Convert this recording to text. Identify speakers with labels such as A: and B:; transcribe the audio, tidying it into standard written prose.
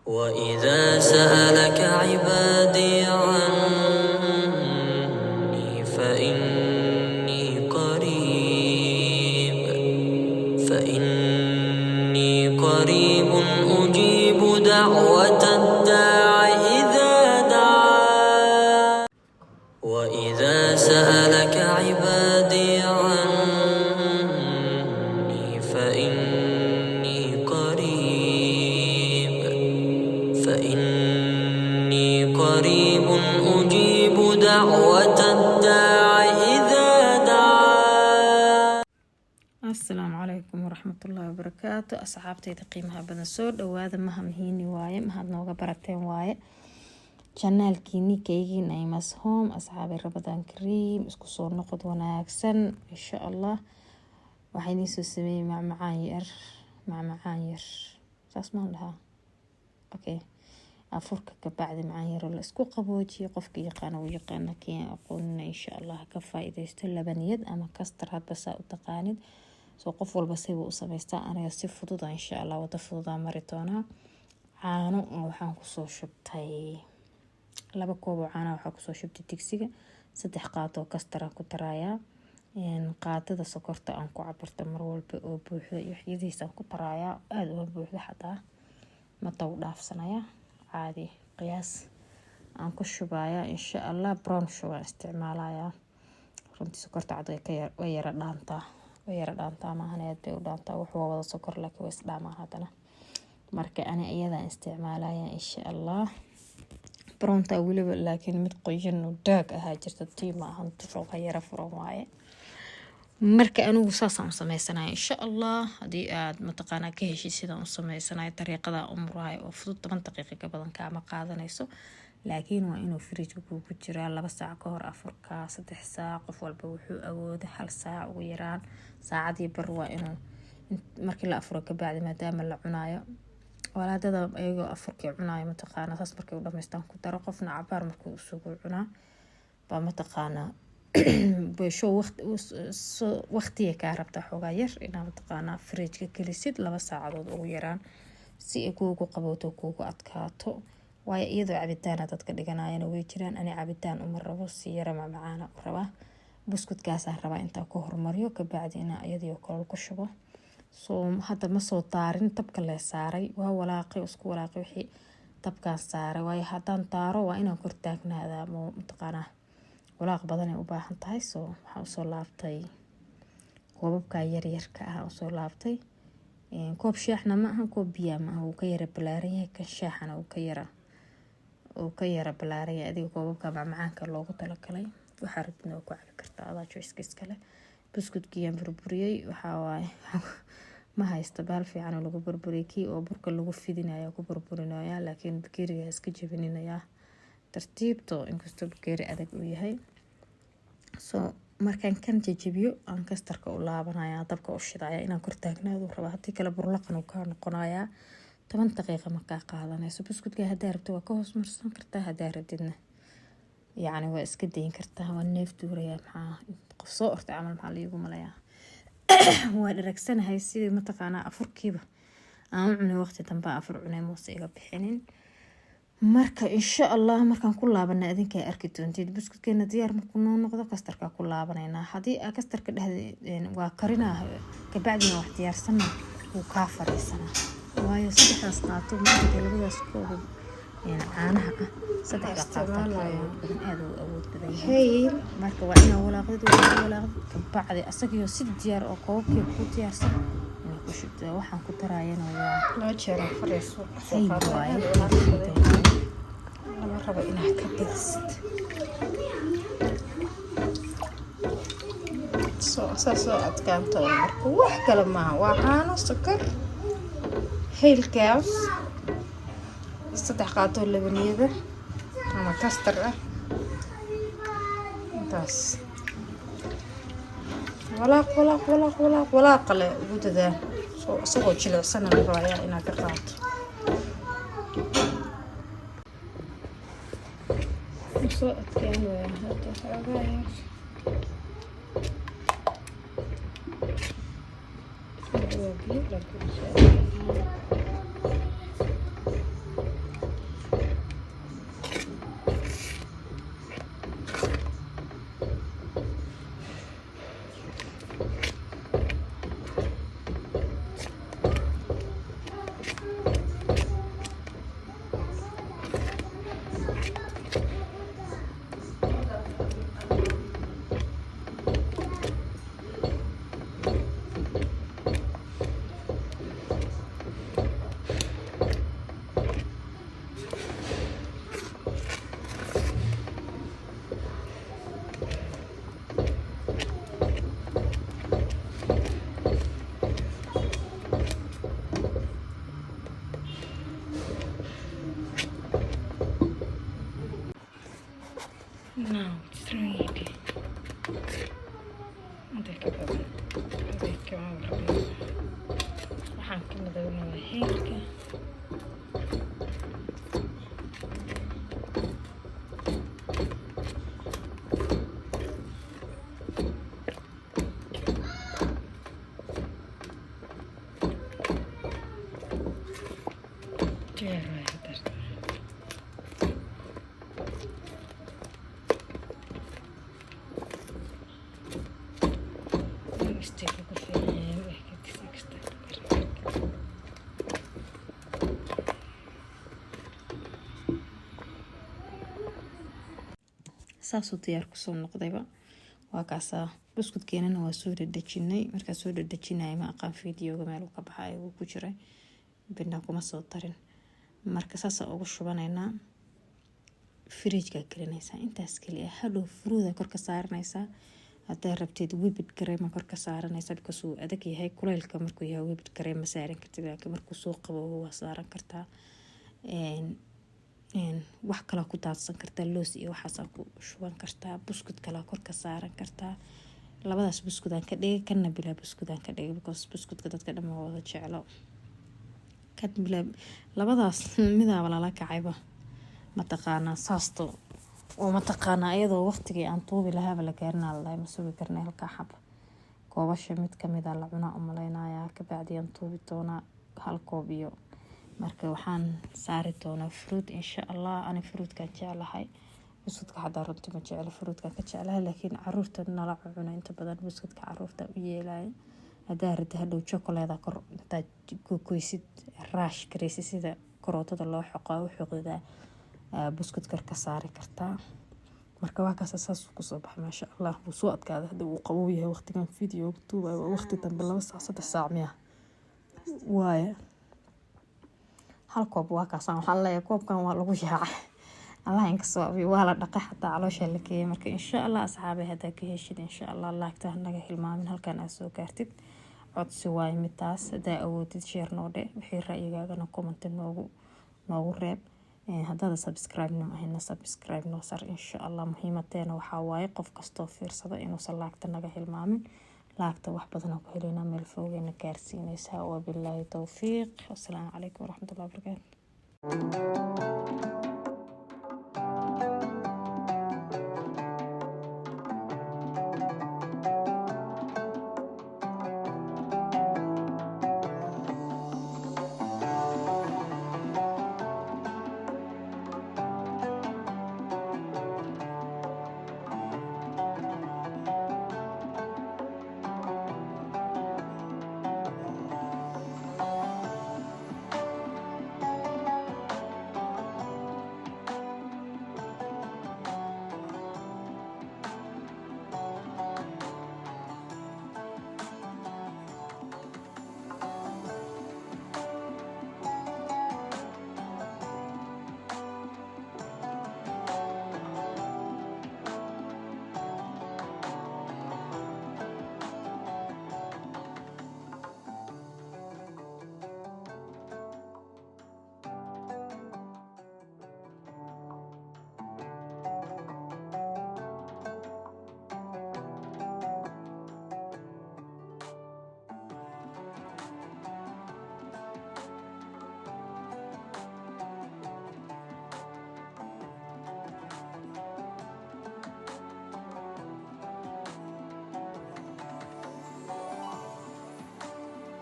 A: وإذا سألك عبادي عني فإني قريب أجيب دعوة الداع إذا دعان وإذا سألك عبادي عني فإني قريب أجيب دعوة الداع إذا دعان.
B: السلام عليكم ورحمة الله وبركاته. أصحابتي قيمها بدن سود وهذا مهم هيني واي مهد نوغا براتين واي جنال كيني كيجي نايمس هوم. أصحابي رمضان كريم اسكو صور نقد وناكسن إن شاء الله. waxayni soo sameeyay macmacaan yar saas ma laha okay afurka ka bacdi macaan yar la isku qaboojiyo qofka yaqaan oo yaqaan keen aqoon insha Allah ka faa'iideysto labaniyad ama kastar hadba saa u taqaanid soo qof walba si uu sameystaa aniga si fudud insha Allah wada fudud mari doona caano waxaan ku soo shubtay 2 koob oo caano waxaan ku soo shubtay digsiga 3 qaado kastar ku taraaya qaadada sokorta aan ku cabirto mar walba oo buuxda iyo xiyadiisa ku taraaya aad u buuxda xataa ma taw dhaafsanaya caadi qiyaas aan ku shubaya insha Allah brown sugar isticmaalaya runtii sokorta cad way yara dhaantaa ma ahaneed bay u dhaantaa wuxuu wada sokor laakiin way isdhaamaa hadana marka ani iyada isticmaalaya insha Allah brownta waliba laakiin mid qoyan oo daag ah jirta tiima ahaan tushooqa yara furan waaye marka anigu saasaan sameysanahay insha Allah hadii aad mataqaana ka heshid sidaan u sameysanahay dariiqada umrahay oo fudud 10 daqiiqo ka badan kaama qaadanayso laakiin waa inuu fridge ku jiraa 2 saac ka hor afurka 3 saac qof walba wuxuu awoodo 1 saac ugu yaraan saacadii bar waa inuu markii la afuro ka bacdi maadaama la cunaayo walaadada ayagoo afurkii cunaayo mataqaana saas markay u dhameystaan ku daro qofna cabaar markuu isugu cunaa ba mataqaana بشو وقتي كهربت حوجا ير إنها متقانا فريج كليسيد 2 ساعات أو يران سي كوكو قبوتو كوكو أتكاتو واي إيدو عبيتانا تتكلجنا ينوي جيران أنا عبيتان أمر ربو سيارة معانا ربا بسكوت كاسة ربا أنت كهر مريو كبعدين أيديو كل كشبه سو هذا مسو طارين تبقى اللي ساري وهو لاقي وسكو لاقي وحي تبقى ساري واي هذا طارو وإنا كرتاكنا هذا متقانا walaaq badan ay u baahan tahay soo waxa soo laabtay koobabka yar ka ah oo soo laabtay koob shaaxna ma aha koob biyo ma aha oo ka yara balaaran ka shaaxana oo ka yara balaaran adiga koobabka macmacaanka loogu talagalay waxa rabtina ku cabi kartaa adaa choice kale buskudkiyan burburiyay waxa waay ma haysto baal fiican oo lagu burburiyay kii oo burka lagu fidinayo ku burburinaya laakiin bakeriga iska jabinaya tartiibto inkastoo bakeeri adag uu yahay soo markaan kan jajabiyo aan kastarka u laabanaya dabka u shidaya inaan kor taagnaado raba hadii kala burlaqan uu ka noqonaya 10 daqiiqo ma ka qaadanayso buskudka hadaa rabto waa ka hoos marsan kartaa hadaa rabtidna yaani waa iska deyn kartaa waa neef duuraya maxaa qof soo ortay amal maxaa liigu malaya waa dharagsanahay sidii mataqaana afurkiiba aan cunay waqti dambe afur cunay moos iga bixinin marka insha Allah markaan ku laabana idinka arki doontid buskudkeena diyaar markuu noo noqdo kastarka ku laabanayna hadii kastarka dhahdeen waa karina ka bacdina wax diyaarsan uu ka fariisana waayo saddexdaas qaato markii labadaas koob caanaha saddex qaato aad u awood badan yahay marka waa inaa walaaqad ka bacdi asagiyo si diyaar oo koobkii ku diyaarsan ku shubto waxaan ku taraayana waa loo jeero fariiso soo qaadaya lama rabo inaad ka diisid soo adkaanto marka wax kale ma waa caano sokor heelkaas 3 qaato labaniyada ama kastar ah intaas walaaq le ugu dadaa soo asagoo jilicsan la rabaa inaad ka qaato soo adkaan waa hadda xoogaa Now it's ready. Dadka badan dadka waxaan ka madownahay heerka saasuu diyaar kusoo noqdayba. waa kaasaa buskudkeenana waa soo dhadhajinay. markaa soo dhadhajinaya ma aqaan fiidiyooga meel uu ka baxay uu ku jiray bina kuma soo tarin. marka saasaa ugu shubanaynaa fridge-ka gelinaysaa intaas kaliya. hadhow fruuda kor ka saaranaysaa. haddaa rabteed whipped cream kor ka saaranaysaa because uu adag yahay. kuleylka markuu yahay whipped cream ma saaran kartid, laakiin markuu soo qabo waa saaran kartaa. wax kala ku daadsan kartaa, loos iyo waxaas ku shuban kartaa. buskud kala kor ka saaran kartaa. labadaas buskudaan ka dhigay, kana bilaa buskudaan ka dhigay because buskudka dadka dhan wada jeclo. kan bilaa labadaas midaaba lala kacayba mataqaanaa saasto oo mataqaanaa iyadoo waqtigii aan tuubi lahaaba la gaarinaa la dhahay ma sugi karnay halkaa xab. koobasha mid kamid a la cunaa u malaynayaa. kabacdi aan tuubi doonaa hal koob iyo marka waxaan saari doonaa fruit insha Allah. ani fruitkaan jeclahay, buskudka xataa runtii ma jeclo. fruitkaan ka jeclahay laakiin caruurta nala cuno inta badan buskudka caruurta u yeelaya. haddaa rada hadhow chocolate kor intaad goysid raash karaysid sida karootada loo xoqaa u xoqdaa buskut kor ka saari kartaa. marka waa kaas saas kusoo baxay maasha Allah. wuu soo adkaaday hadda uu qabow yahay. waqtigan video tuuba waa waqti dambe 2 saac 3 saac miya waaye. hal koob waa kaasaan waxaa leeyahay koobkan waa lagu yaacay. allah inka soo abiyo waa la dhaqay xataa caloosha la geeyay. marka insha Allah asxaabay haddaa ka heshid insha Allah laagta naga hilmaamin halkan aad soo gaartid. codsi waay midaas. haddaa awoodid share noo dhe. wixii ra'yigaagana comment noogu reeb. haddaad subscribe noo ahayna subscribe noo sar insha Allah. muhiimadeena waxaa waaye qof kastoo fiirsada inuusan laagta naga hilmaamin. laagta wax badan ku helaynaa meel fogeena gaarsiinaysaa. wabilaahi tawfiiq. assalaamu calaykum waraxmatullaahi wabarakaatu.